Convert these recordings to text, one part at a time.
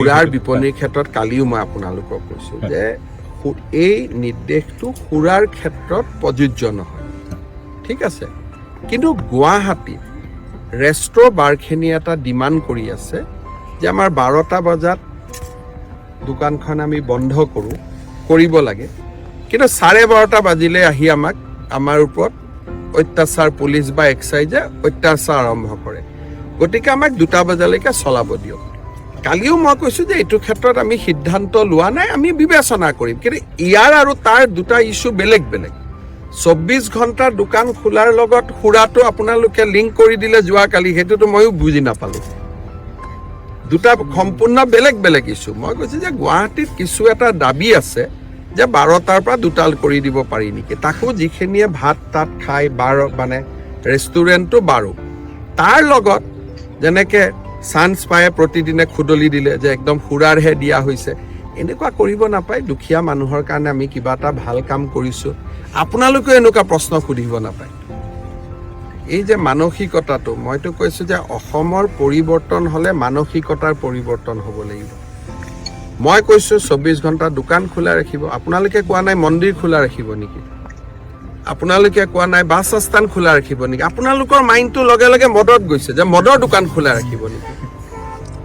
সুৰাৰ বিপণীৰ ক্ষেত্ৰত কালিও মই আপোনালোকক কৈছোঁ যে এই নিৰ্দেশটো সুৰাৰ ক্ষেত্ৰত প্ৰযোজ্য নহয়, ঠিক আছে। কিন্তু গুৱাহাটীত ৰেষ্ট্ৰ' বাৰখিনি এটা ডিমাণ্ড কৰি আছে যে আমাৰ 12টা বজাত দোকানখন আমি বন্ধ কৰিব লাগে, কিন্তু 12:30 বাজিলে আহি আমাৰ ওপৰত অত্যাচাৰ পুলিচ বা এক্সাইজে অত্যাচাৰ আৰম্ভ কৰে। গতিকে আমাক 2টা বজালৈকে চলাব দিয়ক। কালিও মই কৈছোঁ যে এইটো ক্ষেত্ৰত আমি সিদ্ধান্ত লোৱা নাই, আমি বিবেচনা কৰিম। কিন্তু ইয়াৰ আৰু তাৰ দুটা ইছ্যু বেলেগ বেলেগ। 24 ঘণ্টা দোকান খোলাৰ লগত সুৰাটো আপোনালোকে লিংক কৰি দিলে যোৱাকালি, সেইটোতো ময়ো বুজি নাপালোঁ। দুটা সম্পূৰ্ণ বেলেগ বেলেগ ইছ্যু। মই কৈছোঁ যে গুৱাহাটীত কিছু এটা দাবী আছে যে 12টাৰ পৰা 2টা কৰি দিব পাৰি নেকি, তাকো যিখিনিয়ে ভাত তাত খাই মানে ৰেষ্টুৰেণ্টটো 12, তাৰ লগত যেনেকৈ চান্স পায়ে প্ৰতিদিনে খুদলি দিলে যে একদম সুৰাৰহে দিয়া হৈছে, এনেকুৱা কৰিব নাপায়। দুখীয়া মানুহৰ কাৰণে আমি কিবা এটা ভাল কাম কৰিছোঁ, আপোনালোকেও এনেকুৱা প্ৰশ্ন সুধিব নাপায়। এই যে মানসিকতাটো, মইতো কৈছোঁ যে অসমৰ পৰিৱৰ্তন হ'লে মানসিকতাৰ পৰিৱৰ্তন হ'ব লাগিব। মই কৈছোঁ 24 ঘণ্টা দোকান খোলা ৰাখিব, আপোনালোকে কোৱা নাই মন্দিৰ খোলা ৰাখিব নেকি, আপোনালোকে কোৱা নাই বাছ আস্থান খোলা ৰাখিব নেকি। আপোনালোকৰ মাইণ্ডটো লগে লগে মদত গৈছে যে মদৰ দোকান খোলা ৰাখিব নেকি।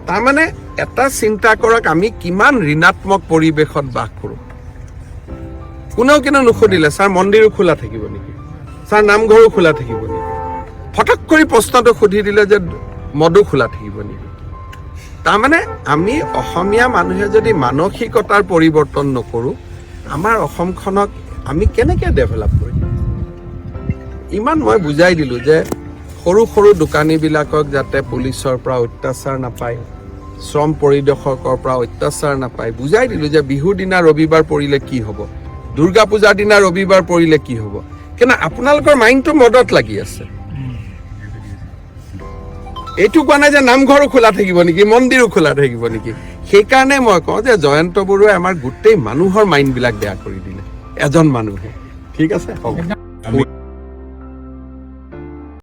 তাৰমানে এটা চিন্তা কৰক, আমি কিমান ঋণাত্মক পৰিৱেশত বাস কৰোঁ। কোনেও কিন্তু নুসুধিলে ছাৰ মন্দিৰো খোলা থাকিব নেকি, ছাৰ নামঘৰো খোলা থাকিব নেকি। ফটক কৰি প্ৰশ্নটো সুধি দিলে যে মদো খোলা থাকিব নেকি। তাৰমানে আমি অসমীয়া মানুহে যদি মানসিকতাৰ পৰিৱৰ্তন নকৰোঁ, আমাৰ অসমখনক আমি কেনেকৈ ডেভেলপ কৰিম। ইমান মই বুজাই দিলোঁ যে সৰু সৰু দোকানীবিলাকক যাতে পুলিচৰ পৰা অত্যাচাৰ নাপায়, শ্ৰম পৰিদৰ্শকৰ পৰা অত্যাচাৰ নাপায়, বুজাই দিলোঁ যে বিহুৰ দিনা ৰবিবাৰ পৰিলে কি হ'ব, দুৰ্গা পূজাৰ দিনা ৰবিবাৰ পৰিলে কি হ'ব। কিন্তু আপোনালোকৰ মাইণ্ডটো মদত লাগি আছে। এইটো কোৱা নাই যে নামঘৰো খোলা থাকিব নেকি, মন্দিৰো খোলা থাকিব নেকি। সেইকাৰণে মই কওঁ যে জয়ন্ত বৰুৱাই আমাৰ গোটেই মানুহৰ মাইণ্ডবিলাক বেয়া কৰি দিলে, এজন মানুহে। ঠিক আছে, হ'ব।